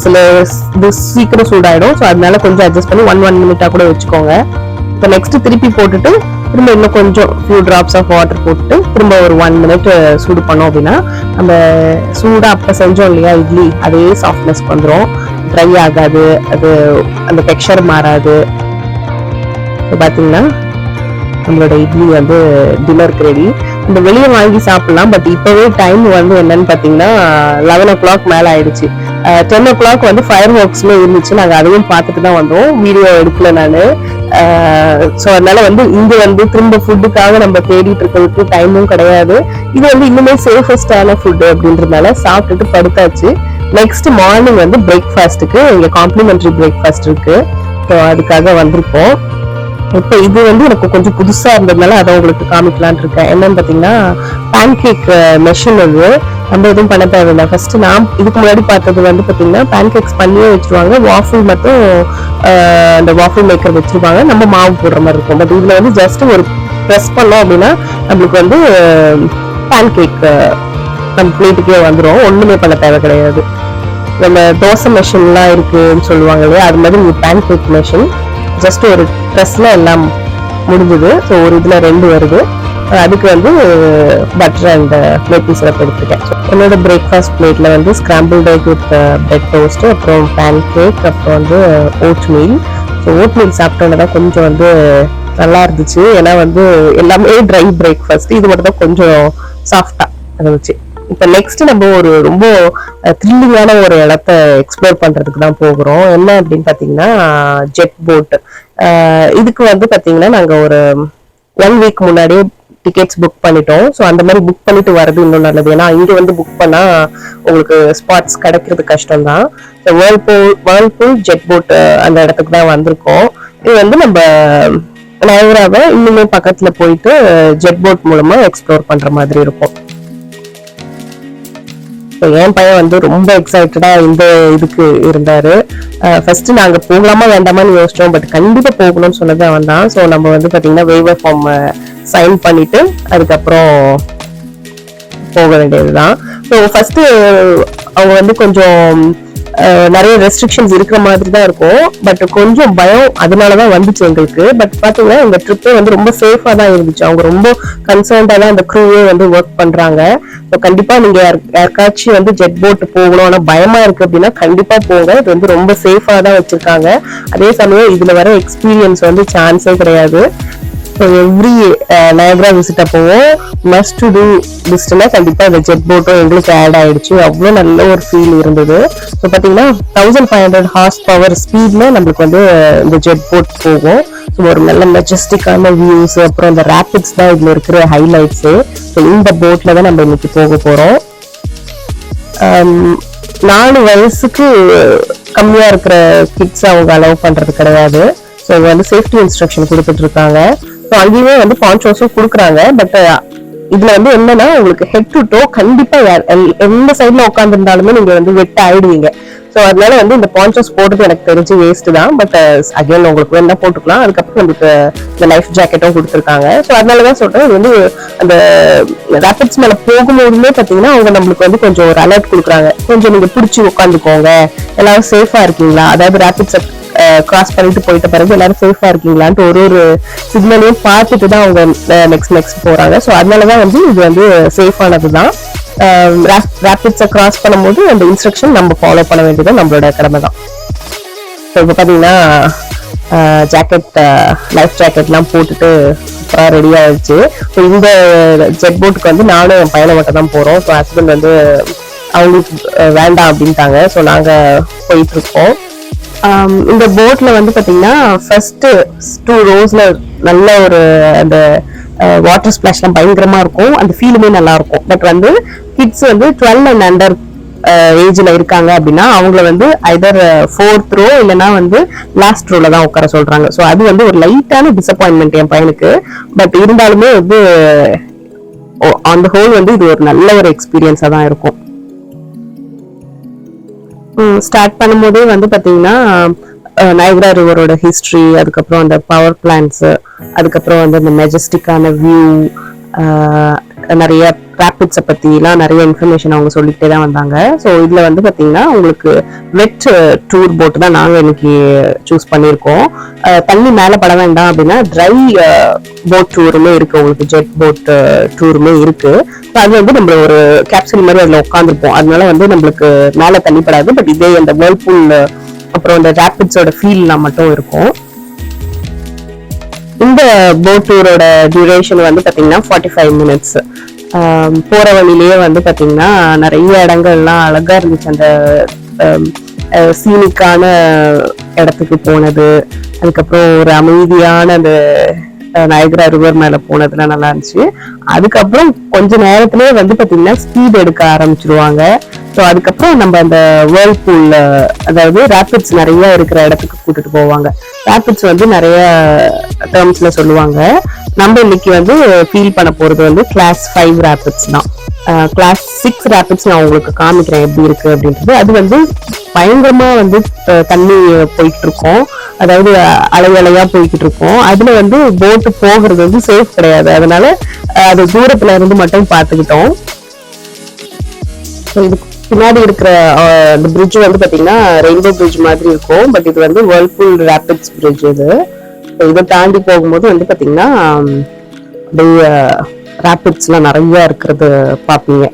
சில இது சீக்கிரம் சூடாயிடும். ஸோ அதனால கொஞ்சம் அட்ஜஸ்ட் பண்ணி 1 minute கூட வச்சுக்கோங்க. இப்போ நெக்ஸ்ட் திருப்பி போட்டுட்டு திரும்ப இன்னும் கொஞ்சம் ஃபியூ டிராப்ஸ் ஆஃப் வாட்டர் போட்டுட்டு திரும்ப ஒரு 1 minute சூடு பண்ணோம் அப்படின்னா, நம்ம சூடா அப்ப செஞ்சோம் இல்லையா இட்லி, அதே சாஃப்ட்னஸ் வந்துடும், ட்ரை ஆகாது, அது அந்த டெக்ஸ்சர் மாறாது. பாத்தீங்கன்னா நம்மளோட இட்லி வந்து டின்னருக்கு ரெடி. இந்த வெளியே வாங்கி சாப்பிடலாம், பட் இப்பவே டைம் வந்து என்னன்னு பாத்தீங்கன்னா 11 o'clock மேல ஆயிடுச்சு. 10 o'clock வந்து ஃபயர் ஒர்க்ஸ்ல இருந்துச்சு, நாங்க அதையும் பார்த்துட்டு தான் வந்தோம், வீடியோ எடுக்கல நானு. ஸோ அதனால வந்து இங்க வந்து திரும்ப ஃபுட்டுக்காக நம்ம தேடிட்டு இருக்கிறதுக்கு டைமும் கிடையாது. இது வந்து இன்னுமே சேஃபஸ்டான ஃபுட் அப்படின்றதுனால சாப்பிட்டுட்டு படுத்தாச்சு. நெக்ஸ்ட் மார்னிங் வந்து பிரேக்ஃபாஸ்ட்டுக்கு இங்க காம்ப்ளிமெண்டரி பிரேக்ஃபாஸ்ட் இருக்கு. ஸோ அதுக்காக வந்திருக்கோம். இப்போ இது வந்து எனக்கு கொஞ்சம் புதுசா இருந்ததுனால அதை உங்களுக்கு காமிக்கலான் இருக்கேன். என்னன்னு பாத்தீங்கன்னா பேன் கேக் மெஷின். இது நம்ம எதுவும் பண்ண தேவையில்லை. ஃபர்ஸ்ட் நான் இதுக்கு முன்னாடி பார்த்தது வந்து பாத்தீங்கன்னா பேன் கேக்ஸ் பண்ணியே வச்சிருவாங்க, வாஃபிள் மட்டும் அந்த வாஃபிள் மேக்கர் வச்சிருவாங்க, நம்ம மாவு போடுற மாதிரி இருக்கும். பட் இதுல வந்து ஜஸ்ட் ஒரு ப்ரெஸ் பண்ணோம் அப்படின்னா நம்மளுக்கு வந்து பேன் கேக் நம்ம பிளேட்டுக்கே வந்துடும், ஒண்ணுமே பண்ண தேவை கிடையாது. நம்ம தோசை மெஷின்லாம் இருக்குன்னு சொல்லுவாங்க இல்லையா, அது மாதிரி பேன் கேக் மெஷின். ஜஸ்ட் ஒரு ப்ரெஸ்ல எல்லாம் முடிஞ்சது. ஸோ ஒரு இதுல 2 வருது. அதுக்கு வந்து பட்டர் அண்ட் மேப்பிள் சிரப் எடுத்துட்டேன். என்னோட பிரேக்ஃபாஸ்ட் பிளேட்ல வந்து scrambled egg with bread toast, அப்புறம் பேன் கேக், அப்புறம் வந்து oatmeal. So oatmeal சாப்பிட்டோன்னு தான் கொஞ்சம் வந்து நல்லா இருந்துச்சு, ஏன்னா வந்து எல்லாமே ட்ரை பிரேக்ஃபாஸ்ட், இது மட்டும் தான் கொஞ்சம் சாஃப்டா இருந்துச்சு. இப்ப நெக்ஸ்ட் நம்ம ஒரு ரொம்ப த்ரில்லிங்கான ஒரு இடத்த எக்ஸ்ப்ளோர் பண்றதுக்கு தான் போகிறோம். என்ன அப்படின்னு பாத்தீங்கன்னா ஜெட் போட். இதுக்கு வந்து பாத்தீங்கன்னா நாங்க ஒரு 1 week முன்னாடியே டிக்கெட்ஸ் புக் பண்ணிட்டோம். ஸோ அந்த மாதிரி புக் பண்ணிட்டு வர்றது இன்னும் நல்லது, ஏன்னா இங்க வந்து புக் பண்ணா உங்களுக்கு ஸ்பாட்ஸ் கிடைக்கிறது கஷ்டம் தான். வேர்ல்பூல் ஜெட் போட் அந்த இடத்துக்கு தான் வந்திருக்கோம். இது வந்து நம்ம நயகராவை இன்னுமே பக்கத்துல போயிட்டு ஜெட் போட் மூலமா எக்ஸ்ப்ளோர் பண்ற மாதிரி இருக்கும். என் பையன் வந்து ரொம்ப எக்ஸைட்டடா இந்த இதுக்கு இருந்தாரு. ஃபர்ஸ்ட் நாங்க போகலாமா வேண்டாமான்னு யோசிச்சோம், பட் கண்டிப்பா போகணும்னு சொன்னது அவன் தான். ஸோ நம்ம வந்து பாத்தீங்கன்னா வேவர் ஃபார்ம் சைன் பண்ணிட்டு அதுக்கப்புறம் போக வேண்டியதுதான். ஸோ ஃபர்ஸ்ட் அவங்க வந்து கொஞ்சம் நிறைய ரெஸ்ட்ரிக்ஷன்ஸ் இருக்கிற மாதிரி தான் இருக்கும், பட் கொஞ்சம் பயம் அதனாலதான் வந்துச்சு எங்களுக்கு. பட் பாத்தீங்கன்னா இந்த ட்ரிப்பே வந்து ரொம்ப சேஃபா தான் இருந்துச்சு. அவங்க ரொம்ப கன்சர்ன்டா தான் அந்த க்ரூவே வந்து ஒர்க் பண்றாங்க. ஸோ கண்டிப்பா நீங்க யாருக்காச்சும் வந்து ஜெட் போட் போகணும் ஆனா பயமா இருக்கு அப்படின்னா கண்டிப்பா போங்க, இது வந்து ரொம்ப சேஃபா தான் வச்சிருக்காங்க. அதே சமயம் இதுல வர எக்ஸ்பீரியன்ஸ் வந்து சான்ஸே கிடையாது. எவ்ரி நயகரா விசிட் அப்போவும் மஸ்ட் டு டூ லிஸ்ட்ல கண்டிப்பா இந்த ஜெட் போட்டும் எங்களுக்கு ஆட் ஆயிடுச்சு. அவ்வளவு நல்ல ஒரு ஃபீல் இருந்தது. ஸோ பாத்தீங்கன்னா 1500 ஹார்ஸ் பவர் ஸ்பீட்ல நம்மளுக்கு வந்து இந்த ஜெட் போட் போகும். ஸோ ஒரு நல்ல மெஜஸ்டிக்கான வியூஸ், அப்புறம் இந்த ரேபிட்ஸ் தான் இதுல இருக்கிற ஹைலைட்ஸ். ஸோ இந்த போட்ல தான் நம்ம இன்னைக்கு போக போறோம். 4 வயசுக்கு கம்மியா இருக்கிற கிட்ஸ் அவங்க அலோவ் பண்றது கிடையாது. ஸோ வந்து சேஃப்டி இன்ஸ்ட்ரக்ஷன் கொடுத்துட்டு இருக்காங்க. ஸோ அங்கேயுமே வந்து பான்சோஸும் கொடுக்குறாங்க. பட் இதுல வந்து என்னன்னா உங்களுக்கு ஹெட் டு டோ கண்டிப்பா எந்த சைட்ல உட்காந்துருந்தாலுமே நீங்க வந்து வெட் ஆயிடுவீங்க. ஸோ ஸோ அதனால வந்து இந்த பான்சோஸ் போடுறது எனக்கு தெரிஞ்சு வேஸ்ட் தான். பட் அகைன் உங்களுக்கு வேணா போட்டுக்கலாம். அதுக்கப்புறம் உங்களுக்கு இந்த லைஃப் ஜாக்கெட்டும் கொடுத்துருக்காங்க. ஸோ அதனாலதான் சொல்றேன், இது வந்து அந்த ராபிட்ஸ் மேல போகும்போதுமே பாத்தீங்கன்னா அவங்க நம்மளுக்கு வந்து கொஞ்சம் ஒரு அலர்ட் கொடுக்குறாங்க. கொஞ்சம் நீங்க பிடிச்சி உட்காந்துக்கோங்க, எல்லாரும் சேஃபா இருக்கீங்களா, அதாவது ராபிட்ஸை கிராஸ் பண்ணிட்டு போயிட்ட பிறகு எல்லாரும் சேஃபா இருக்கீங்களான்ட்டு ஒரு சிக்னலையும் பார்த்துட்டு தான் அவங்க நெக்ஸ்ட் போறாங்க. ஸோ அதனாலதான் வந்து இது வந்து சேஃபானதுதான். ராபிட்ஸை கிராஸ் பண்ணும்போது அந்த இன்ஸ்ட்ரக்ஷன் நம்ம ஃபாலோ பண்ண வேண்டியது நம்மளோட கடமை தான். ஸோ இப்போ பார்த்தீங்கன்னா ஜாக்கெட், லைஃப் ஜாக்கெட்லாம் போட்டுட்டு சூப்பராக ரெடி ஆயிடுச்சு. ஸோ இந்த ஜெட் போட்டுக்கு வந்து நானும் என் பையனை மட்டும் தான் போகிறோம். ஸோ ஹஸ்பண்ட் வந்து அவங்களுக்கு வேண்டாம் அப்படின்ட்டாங்க. ஸோ நாங்கள் போயிட்டு இருக்கோம். இந்த போட்ல வந்து பாத்தீங்கன்னா ஃபர்ஸ்ட் 2 ரோஸ்ல நல்ல ஒரு அந்த வாட்டர் ஸ்பிளாஷ்லாம் பயங்கரமா இருக்கும். அந்த ஃபீலுமே நல்லா இருக்கும். பட் வந்து கிட்ஸ் வந்து 12 and under ஏஜ்ல இருக்காங்க அப்படின்னா அவங்கள வந்து ஐதர் 4th row இல்லைன்னா வந்து லாஸ்ட் ரோல தான் உட்கார சொல்றாங்க. ஸோ அது வந்து ஒரு லைட்டான டிசப்பாயின்மெண்ட் என் பையனுக்கு. பட் இருந்தாலுமே வந்து அந்த ஹோல் வந்து இது ஒரு நல்ல ஒரு எக்ஸ்பீரியன்ஸா தான் இருக்கும். ஸ்டார்ட் பண்ணும்போதே வந்து பாத்தீங்கன்னா நயகரா ரிவரோட ஹிஸ்டரி, அதுக்கப்புறம் அந்த பவர் பிளான்ட்ஸ், அதுக்கப்புறம் வந்து அந்த மெஜஸ்டிக்கான வியூ, நிறைய ராபிட்ஸை பத்திலாம் நிறைய இன்ஃபர்மேஷன் அவங்க சொல்லிக்கிட்டே தான் வந்தாங்க. ஸோ இதுல வந்து பாத்தீங்கன்னா உங்களுக்கு வெட் டூர் போட் தான் நாங்க இன்னைக்கு சூஸ் பண்ணியிருக்கோம். தண்ணி மேல பட வேண்டாம் அப்படின்னா ட்ரை போட் டூருமே இருக்கு, உங்களுக்கு ஜெட் போட் டூருமே இருக்கு. அது வந்து நம்ம ஒரு கேப்சூல் மாதிரி அதுல உட்காந்துருப்போம். அதனால வந்து நம்மளுக்கு மேல தண்ணி படாது. பட் இதே அந்த வேர்ல்பூல் அப்புறம் இந்த ராபிட்ஸோட ஃபீல்லாம் மட்டும் இருக்கும். இந்த போட் டூரோட டியூரேஷன் வந்து பாத்தீங்கன்னா 45 minutes. போற வழியிலேயே வந்து பாத்தீங்கன்னா நிறைய இடங்கள்லாம் அழகா இருந்துச்சு. அந்த சீனிக்கான இடத்துக்கு போனது, அதுக்கப்புறம் ஒரு அமைதியான அந்த நயகரா ரிவர் மேல போனதுலாம் நல்லா இருந்துச்சு. அதுக்கப்புறம் கொஞ்ச நேரத்திலேயே வந்து பாத்தீங்கன்னா ஸ்பீட் எடுக்க ஆரம்பிச்சிருவாங்க. ஸோ அதுக்கப்புறம் நம்ம அந்த வேர்ல்பூல், அதாவது ராபிட்ஸ் நிறைய இருக்கிற இடத்துக்கு கூட்டிட்டு போவாங்க. ராபிட்ஸ் வந்து நிறைய டேர்ம்ஸ்ல சொல்லுவாங்க. நம்ம இன்னைக்கு வந்து ஃபீல் பண்ண போறது வந்து கிளாஸ் 5 ராபிட்ஸ் தான். கிளாஸ் 6 ராபிட்ஸ் நான் உங்களுக்கு காமிக்கிறேன் எப்படி இருக்கு அப்படின்றது. அது வந்து பயங்கரமா வந்து தண்ணி போய்கிட்டு இருக்கும், அதாவது அலையா போய்கிட்டு இருக்கும். அதுல வந்து போட்டு போகிறது வந்து சேஃப் கிடையாது. அதனால அது தூரத்துல இருந்து மட்டும் பார்த்துக்கிட்டோம். இது பின்னாடி இருக்கிற அந்த பிரிட்ஜ் வந்து பாத்தீங்கன்னா ரெயின்போ பிரிட்ஜ் மாதிரி இருக்கும். பட் இது வந்து வேர்ல்பூல் ராபிட்ஸ் பிரிட்ஜ். இது இதை தாண்டி போகும்போது வந்து பாத்தீங்கன்னா அப்படியே ராபிட்ஸ் எல்லாம் நிறைய இருக்கிறது பாப்பீங்க.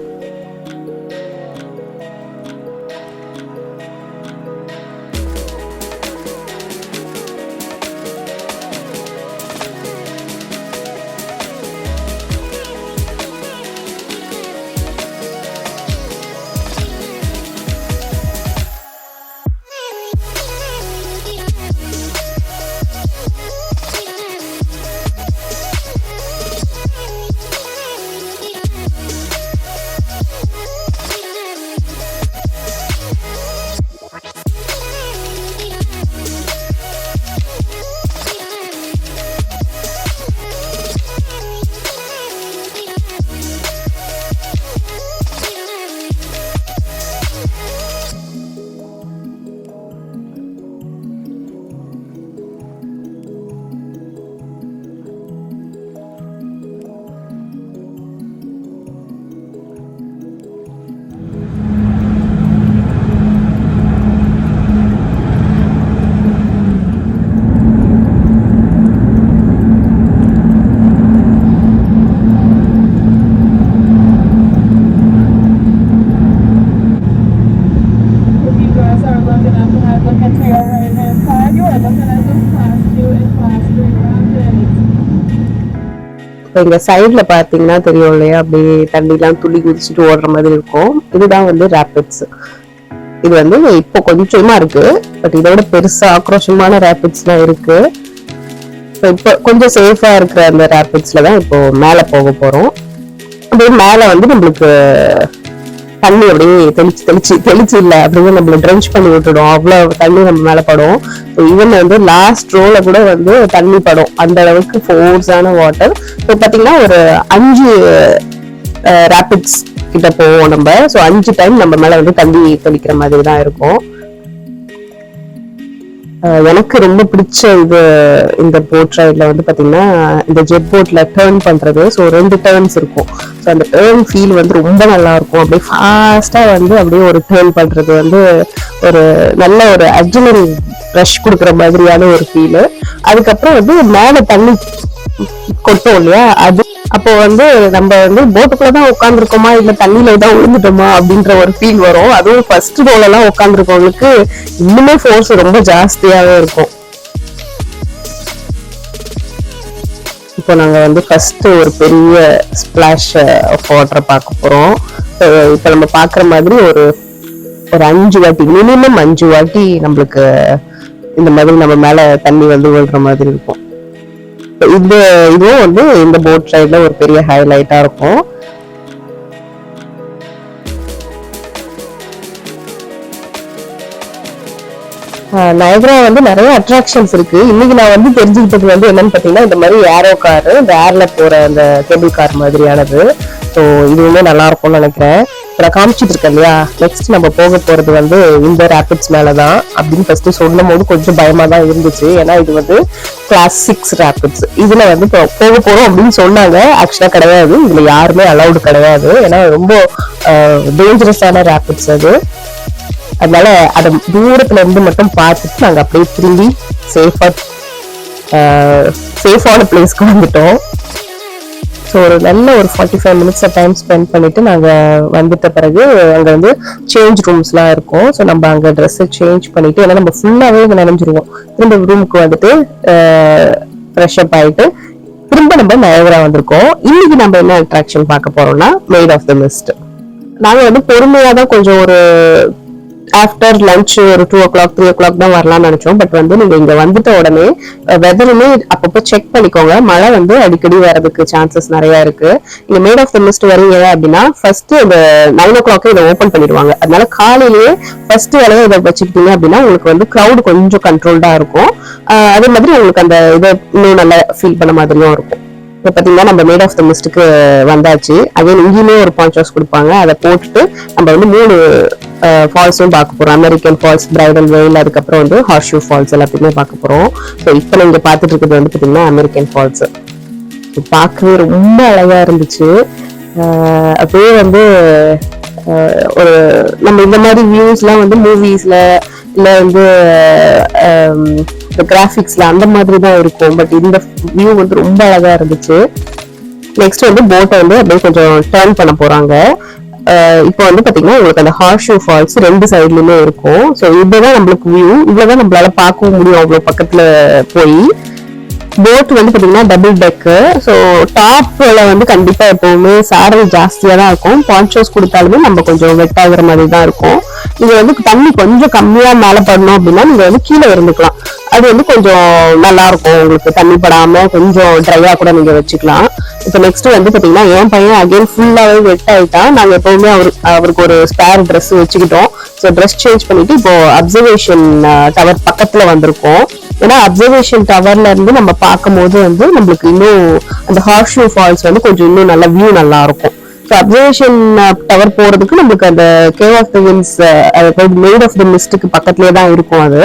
இங்க சைட்ல பாத்தீங்கன்னா தெரியும் இல்லையா, அப்படியே தண்ணி எல்லாம் துளி குதிச்சுட்டு ஓடுற மாதிரி இருக்கும். இதுதான் வந்து ராபிட்ஸ். இது வந்து இப்போ கொஞ்சமா இருக்கு, பட் இதோட பெருசா ஆக்ரோஷமான ராபிட்ஸ் எல்லாம் இருக்கு. இப்போ கொஞ்சம் சேஃபா இருக்கிற அந்த ராபிட்ஸ்ல தான் இப்போ மேல போக போறோம். அப்படியே மேல வந்து நம்மளுக்கு தண்ணி அப்படியே தெளிச்சு இல்ல அப்படியே நம்மள ட்ரென்ச் பண்ணி விட்டுடும். அவ்வளவு தண்ணி நம்ம மேல படும். ஈவன் வந்து லாஸ்ட் ரோல கூட வந்து தண்ணி படும், அந்த அளவுக்கு ஃபோர்ஸான வாட்டர். இப்போ பாத்தீங்கன்னா ஒரு 5 ராபிட்ஸ் கிட்ட போவோம் நம்ம. ஸோ 5 டைம் நம்ம மேல வந்து தண்ணி தெளிக்கிற மாதிரி தான் இருக்கும். எனக்கு ரொம்ப பிடிச்ச இது இந்த போட் ரைட்ல வந்து பாத்தீங்கன்னா இந்த ஜெட் போட்ல டேர்ன் பண்றது. ஸோ 2 டேர்ன்ஸ் இருக்கும். ஸோ அந்த டேர்ன் ஃபீல் வந்து ரொம்ப நல்லா இருக்கும். அப்படியே ஃபாஸ்டா வந்து அப்படியே ஒரு டேர்ன் பண்றது வந்து ஒரு நல்ல ஒரு அட்ரினலின் ரஷ் கொடுக்குற மாதிரியான ஒரு ஃபீல். அதுக்கப்புறம் வந்து மேல தண்ணி கொட்டும் இல்லையா, அது அப்போ வந்து நம்ம வந்து போட்டுக்குள்ளதான் உட்காந்துருக்கோமா இல்ல தண்ணியில தான் விழுந்துட்டோமா அப்படின்ற ஒரு ஃபீல் வரும். அதுவும் ஃபர்ஸ்ட் ரோல எல்லாம் உட்காந்துருக்கவங்களுக்கு இன்னுமே ஃபோர்ஸ் ரொம்ப ஜாஸ்தியாவே இருக்கும். இப்போ நாங்க வந்து ஃபர்ஸ்ட் ஒரு பெரிய ஸ்பிளாஷ் ஆஃப் வாட்டரை பார்க்க போறோம். இப்போ நம்ம பாக்குற மாதிரி ஒரு 5 வாட்டி, மினிமம் 5 வாட்டி நம்மளுக்கு இந்த மாதிரி நம்ம மேல தண்ணி வந்து விழுற மாதிரி இருக்கும். இதுவும் வந்து இந்த போட் ரைட்ல ஒரு பெரிய ஹைலைட்டா இருக்கும். நயகரா வந்து நிறைய அட்ராக்ஷன்ஸ் இருக்கு. இன்னைக்கு நான் வந்து தெரிஞ்சுக்கிட்டது வந்து என்னன்னு பாத்தீங்கன்னா இந்த மாதிரி ஏரோ கார், இந்த ஏர்ல போற அந்த கேபிள் கார் மாதிரியானது. ஸோ இதுவுமே நல்லா இருக்கும்னு நினைக்கிறேன். நான் காமிச்சிட்டு இருக்கேன் இல்லையா, நெக்ஸ்ட் நம்ம போக போறது வந்து இந்த ரேபிட்ஸ் மேலதான் அப்படின்னு ஃபர்ஸ்ட் சொல்லும் போது கொஞ்சம் பயமா தான் இருந்துச்சு. ஏன்னா இது வந்து கிளாஸ் 6 ரேபிட்ஸ். இதுல வந்து போக போறோம் அப்படின்னு சொன்னாங்க. ஆக்சுவலா கிடையாது, இதுல யாருமே அலௌடு கிடையாது. ஏன்னா ரொம்ப டேஞ்சரஸான ரேபிட்ஸ் அது. அதனால அதை தூரத்துல இருந்து மட்டும் பார்த்துட்டு நாங்க அப்படியே திரும்பி சேஃபான பிளேஸ்க்கு வந்துட்டோம். ஸோ ஒரு நல்ல ஒரு 45 மினிட்ஸ் டைம் ஸ்பெண்ட் பண்ணிட்டு நாங்க வந்துட்ட பிறகு அங்க வந்து சேஞ்ச் ரூம்ஸ்லாம் இருக்கும். ஸோ நம்ம அங்க ட்ரெஸ்ஸை சேஞ்ச் பண்ணிட்டு, ஏன்னா நம்ம ஃபுல்லாவே நினைஞ்சிருவோம். திரும்ப ரூமுக்கு வந்துட்டு ஃப்ரெஷ் அப் ஆயிட்டு திரும்ப நம்ம நயகரா வந்திருக்கோம். இன்னைக்கு நம்ம என்ன அட்ராக்ஷன் பார்க்க போறோம்னா மேட் ஆஃப் த மிஸ்ட். நாங்க வந்து பொறுமையா தான் கொஞ்சம் ஒரு ஆஃப்டர் லஞ்ச் ஒரு 2 o'clock 3 o'clock தான் வரலாம்னு நினைச்சோம். பட் வந்து நீங்க இங்க வந்துட்ட உடனே வெதருமே அப்பப்போ செக் பண்ணிக்கோங்க. மழை வந்து அடிக்கடி வர்றதுக்கு சான்சஸ் நிறைய இருக்கு. நீங்க மேட் ஆஃப் த மிஸ்ட் வரீங்க அப்படின்னா ஃபர்ஸ்ட் இந்த 9 o'clock இதை ஓபன் பண்ணிடுவாங்க. அதனால காலையிலேயே ஃபர்ஸ்ட் வேலையை இதை வச்சுக்கிட்டீங்க அப்படின்னா உங்களுக்கு வந்து கிரௌட் கொஞ்சம் கண்ட்ரோல்டா இருக்கும். அதே மாதிரி உங்களுக்கு அந்த இதை இன்னும் நல்லா ஃபீல் பண்ண மாதிரியும் இருக்கும். இப்போ பார்த்தீங்கன்னா நம்ம மேட் ஆஃப் த மிஸ்டுக்கு வந்தாச்சு. அதே இங்கேயுமே ஒரு பான்ச் கொடுப்பாங்க. அதை போட்டுட்டு நம்ம வந்து 3 ஃபால்ஸும் பார்க்க போறோம். அமெரிக்கன் ஃபால்ஸ், பிரைடல் வெயில், அதுக்கப்புறம் வந்து ஹார்ஷூ ஃபால்ஸ் எல்லாத்தையுமே பார்க்க போறோம். ஸோ இப்போ நீங்க பார்த்துட்டு இருக்கிறது வந்து பார்த்தீங்கன்னா அமெரிக்கன் ஃபால்ஸ். பார்க்கவே ரொம்ப அழகா இருந்துச்சு. அப்படியே வந்து ஒரு நம்ம இந்த மாதிரி வியூஸ்லாம் வந்து மூவிஸ்ல இல்ல வந்து கிராபிக்ஸ்ல அந்த மாதிரி தான் இருக்கும். பட் இந்த வியூ வந்து ரொம்ப அழகா இருந்துச்சு. நெக்ஸ்ட் வந்து போட்டை வந்து அப்படியே கொஞ்சம் டர்ன் பண்ண போறாங்க. இப்போ வந்து பாத்தீங்கன்னா உங்களுக்கு அந்த ஹார்ஷூ ஃபால்ஸ் 2 சைட்லயுமே இருக்கும். ஸோ இதுதான் நம்மளுக்கு வியூ. இவ்வளவுதான் நம்மளால பார்க்கவும் முடியும் அவ்வளவு பக்கத்துல போய். போட் வந்து பாத்தீங்கன்னா டபுள் டெக்கு. ஸோ டாப்ல வந்து கண்டிப்பா எப்பவுமே சாரல் ஜாஸ்தியா தான் இருக்கும். பான்ச்சோஸ் கொடுத்தாலுமே நம்ம கொஞ்சம் வெட் ஆகுற மாதிரி தான் இருக்கும். நீங்க வந்து தண்ணி கொஞ்சம் கம்மியா மேல படணும் அப்படின்னா நீங்க வந்து கீழே இருந்துக்கலாம். அது வந்து கொஞ்சம் நல்லா இருக்கும். உங்களுக்கு தண்ணி படாம கொஞ்சம் ட்ரையா கூட நீங்க வச்சுக்கலாம். இப்போ நெக்ஸ்ட் வந்து பாத்தீங்கன்னா என் பையன் அகைன் ஃபுல்லாவே வெட் ஆயிட்டான். நாங்க எப்பவுமே அவருக்கு ஒரு ஸ்பேர் ட்ரெஸ் வச்சுக்கிட்டோம். ஸோ ட்ரெஸ் சேஞ்ச் பண்ணிட்டு இப்போ அப்சர்வேஷன் டவர் பக்கத்துல வந்திருக்கோம். ஏன்னா அப்சர்வேஷன் டவர்ல இருந்து நம்ம பார்க்கும் போது வந்து நம்மளுக்கு இன்னும் அந்த ஹார்ஷூ ஃபால்ஸ் வந்து கொஞ்சம் இன்னும் நல்ல வியூ நல்லா இருக்கும். ஸோ அப்சர்வேஷன் டவர் போறதுக்கு நம்மளுக்கு அந்த கேவ் ஆஃப் த விண்ட்ஸ், அதாவது மேட் ஆஃப் த மிஸ்டுக்கு பக்கத்துலேயே தான் இருக்கும். அது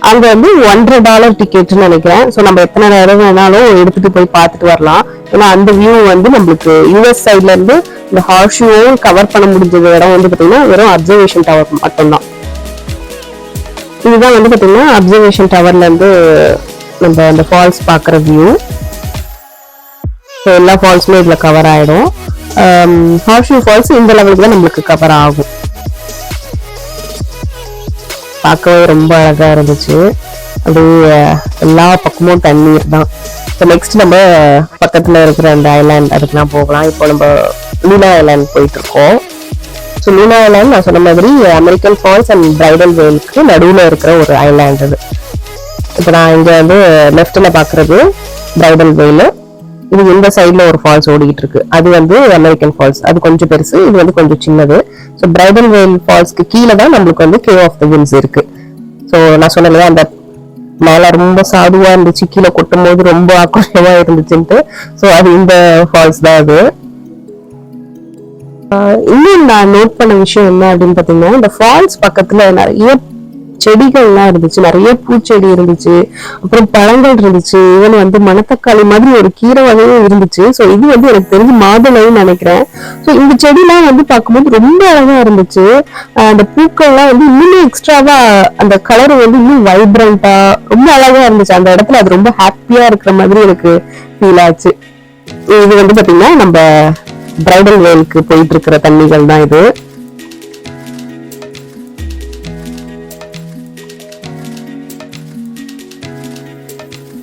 அங்க வந்து $100 டிக்கெட்னு நினைக்கிறேன். ஸோ நம்ம எத்தனை நேரம் வேணாலும் எடுத்துட்டு போய் பார்த்துட்டு வரலாம். ஏன்னா அந்த வியூ வந்து நம்மளுக்கு யூஎஸ் சைட்ல இருந்து இந்த ஹார்ஷூவும் கவர் பண்ண முடிஞ்ச இடம் வந்து பாத்தீங்கன்னா வெறும் அப்சர்வேஷன் டவர் மட்டும்தான். இதுதான் வந்து பாத்தீங்கன்னா அப்சர்வேஷன் டவர்ல இருந்து நம்ம அந்த ஃபால்ஸ் பாக்குற வியூ. எல்லா ஃபால்ஸுமே இதுல கவர் ஆயிடும். ஹார்ஷூ ஃபால்ஸ் இந்த லெவலுக்கு தான் நம்மளுக்கு கவர் ஆகும். பார்க்கவே ரொம்ப அழகா இருந்துச்சு. அப்படியே எல்லா பக்கமும் தண்ணீர் தான். இப்போ நெக்ஸ்ட் நம்ம பக்கத்துல இருக்கிற அந்த ஐலாண்ட் அதுக்கெல்லாம் போகலாம். இப்போ நம்ம லூனா ஐலாண்ட் போயிட்டு இருக்கோம். ஸோ லூனா ஐலாண்ட் நான் சொன்ன மாதிரி அமெரிக்கன் ஃபால்ஸ் அண்ட் பிரைடல் வேலுக்கு நடுவில் இருக்கிற ஒரு ஐலாண்ட் அது. இப்போ நான் இங்க வந்து லெஃப்ட்ல பாக்குறது பிரைடல் வேலு. இது இந்த சைட்ல ஒரு ஃபால்ஸ் ஓடிக்கிட்டு இருக்கு. அது வந்து அமெரிக்கன் ஃபால்ஸ். அது கொஞ்சம் பெருசு, இது வந்து கொஞ்சம் சின்னது. ஸோ பிரைடல் வேல் ஃபால்ஸ்க்கு கீழே தான் நம்மளுக்கு வந்து கேவ் ஆஃப் த விண்ட்ஸ் இருக்கு. ஸோ நான் சொன்னேன் அந்த மேல ரொம்ப சாதுவா இருந்துச்சு, கீழே கொட்டும் போது ரொம்ப ஆக்ரோஷமா இருந்துச்சுன்ட்டு. ஸோ அது இந்த ஃபால்ஸ் தான் அது. இன்னும் நான் நோட் பண்ண விஷயம் என்ன அப்படின்னு பாத்தீங்கன்னா, இந்த ஃபால்ஸ் பக்கத்துல நிறைய செடிகள்லாம் இருந்துச்சு, நிறைய பூச்செடி இருந்துச்சு, அப்புறம் பழங்கள் இருந்துச்சு, ஈவன் வந்து மணத்தக்காளி மாதிரி ஒரு கீரை வகையும் இருந்துச்சு. ஸோ இது வந்து எனக்கு தெரிஞ்சு மாதுளைன்னு நினைக்கிறேன். ஸோ இந்த செடிலாம் வந்து பார்க்கும்போது ரொம்ப அழகா இருந்துச்சு. அந்த பூக்கள்லாம் வந்து இன்னுமே எக்ஸ்ட்ராவா அந்த கலர் வந்து இன்னும் வைப்ரண்டா ரொம்ப அழகா இருந்துச்சு. அந்த இடத்துல அது ரொம்ப ஹாப்பியா இருக்கிற மாதிரி எனக்கு ஃபீல் ஆச்சு. இது வந்து பாத்தீங்கன்னா நம்ம பிரைடல் வேலுக்கு போயிட்டு இருக்கிற தண்ணிகள் தான் இது.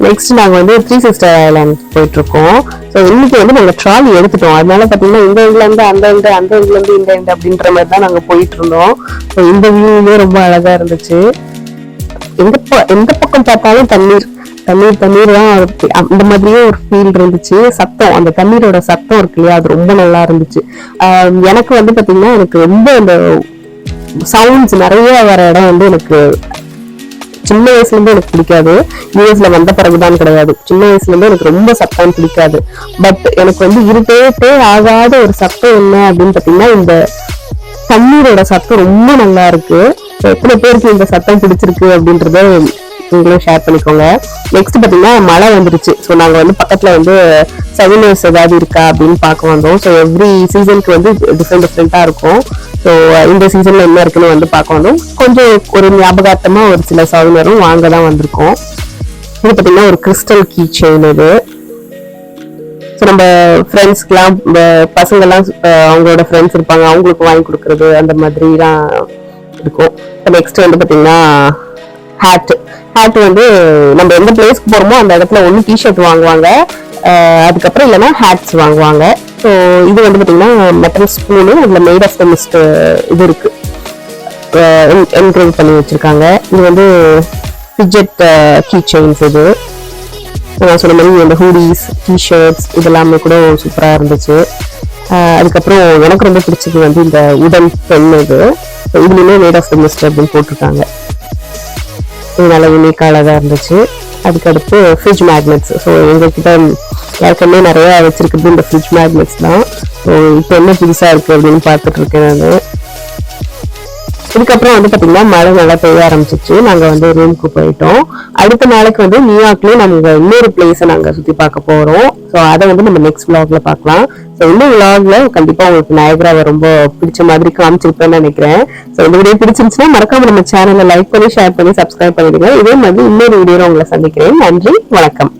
நெக்ஸ்ட் நாங்க வந்து 3 சிஸ்டர் ஐலாண்ட் போயிட்டு இருக்கோம். ஸோ இன்னைக்கு வந்து நாங்க ட்ராலி எடுத்துட்டோம். அதனால பாத்தீங்கன்னா இந்த எண்ட்ல இருந்து அந்த எண்டு, அந்த எண்ட்ல இருந்து இந்த எண்டு அப்படின்ற மாதிரி தான் நாங்க போயிட்டு இருந்தோம். ஸோ இந்த வியூவே ரொம்ப அழகா இருந்துச்சு. எந்த பக்கம் பார்த்தாலும் தண்ணீர் தண்ணீர் தண்ணீர் தான் அந்த மாதிரியே ஒரு ஃபீல் இருந்துச்சு. சத்தம், அந்த தண்ணீரோட சத்தம் இருக்கு இல்லையா, அது ரொம்ப நல்லா இருந்துச்சு. எனக்கு வந்து பாத்தீங்கன்னா எனக்கு ரொம்ப அந்த சவுண்ட்ஸ் நிறைய வர இடம் வந்து எனக்கு சின்ன வயசுல இருந்து எனக்கு பிடிக்காது. யூஎஸ்ல வந்த பிறகுதான் கிடையாது, சின்ன வயசுல இருந்து எனக்கு ரொம்ப சத்தம் பிடிக்காது. பட் எனக்கு வந்து இருட்டே ஆகாத ஒரு சத்தம் என்ன அப்படின்னு பாத்தீங்கன்னா இந்த தண்ணீரோட சத்தம் ரொம்ப நல்லா இருக்கு. எத்தனை பேருக்கு இந்த சத்தம் பிடிச்சிருக்கு அப்படின்றத நீங்களும் ஷேர் பண்ணிக்கோங்க. நெக்ஸ்ட் பாத்தீங்கன்னா மழை வந்துருச்சு. ஸோ நாங்க வந்து பக்கத்துல வந்து சைனஸ் ஏதாவது இருக்கா அப்படின்னு பார்க்க வந்தோம். ஸோ எவ்ரி சீசனுக்கு வந்து டிஃப்ரெண்டா இருக்கும். ஸோ இந்த சீசன்ல என்ன இருக்குன்னு வந்து பார்க்க வந்தோம். கொஞ்சம் ஒரு ஞாபகார்த்தமா ஒரு சில சவுனரும் வாங்க தான் வந்திருக்கோம். இது பாத்தீங்கன்னா ஒரு கிறிஸ்டல் கீ செயின். இது ஸோ நம்ம ஃப்ரெண்ட்ஸ்க்குலாம் பசங்கள்லாம் அவங்களோட ஃப்ரெண்ட்ஸ் இருப்பாங்க, அவங்களுக்கு வாங்கி கொடுக்கறது அந்த மாதிரிலாம் இருக்கும். நெக்ஸ்ட் வந்து பாத்தீங்கன்னா ஹேட் வந்து நம்ம எந்த பிளேஸ்க்கு போறோமோ அந்த இடத்துல ஒன்று டிஷர்ட் வாங்குவாங்க, அதுக்கப்புறம் இல்லைன்னா ஹேட்ஸ் வாங்குவாங்க. ஸோ இது வந்து பாத்தீங்கன்னா மெட்டல் ஸ்பூனு, அதுல மேட் ஆஃப் த மிஸ்ட் இது இருக்கு, என்கிரேவ் பண்ணி வச்சிருக்காங்க. இது வந்து ஃபிட்ஜெட் கீ செயின்ஸ். இது நான் சொன்ன மாதிரி இந்த ஹூடிஸ், டிஷர்ட்ஸ் இதெல்லாமே கூட சூப்பரா இருந்துச்சு. அதுக்கப்புறம் எனக்கு ரொம்ப பிடிச்சது வந்து இந்த உடன் பென். இதுலயுமே மேட் ஆஃப் த மிஸ்ட் அப்படின்னு போட்டிருக்காங்க. இது நல்லா யூனிக்காக அழகாக இருந்துச்சு. அதுக்கடுத்து ஃப்ரிட்ஜ் மேக்னெட்ஸ். ஸோ எங்ககிட்ட ஏற்கனவே நிறையா வச்சிருக்கிறது இந்த ஃப்ரிட்ஜ் மேக்னெட்ஸ் தான். ஸோ இப்போ என்ன புதுசாக இருக்குது அப்படின்னு பார்த்துட்டு இருக்கேன் நான். இதுக்கப்புறம் வந்து பார்த்தீங்கன்னா மழை நல்லா பெய்ய ஆரம்பிச்சிச்சு. நாங்கள் வந்து ரூமுக்கு போயிட்டோம். அடுத்த நாளைக்கு வந்து நியூயார்க்லேயே நம்ம இன்னொரு பிளேஸை நாங்கள் சுற்றி பார்க்க போகிறோம். ஸோ அதை வந்து நம்ம நெக்ஸ்ட் விளாக்ல பார்க்கலாம். ஸோ இந்த விளாக்ல கண்டிப்பாக உங்களுக்கு நயகராவை ரொம்ப பிடிச்ச மாதிரி காமிச்சிருப்பேன்னு நினைக்கிறேன். ஸோ இந்த வீடியோ பிடிச்சிருந்துச்சுன்னா மறக்காம நம்ம சேனலை லைக் பண்ணி, ஷேர் பண்ணி, சப்ஸ்கிரைப் பண்ணிடுங்க. இதே மாதிரி இன்னொரு வீடியோவில் உங்களை சந்திக்கிறேன். நன்றி, வணக்கம்.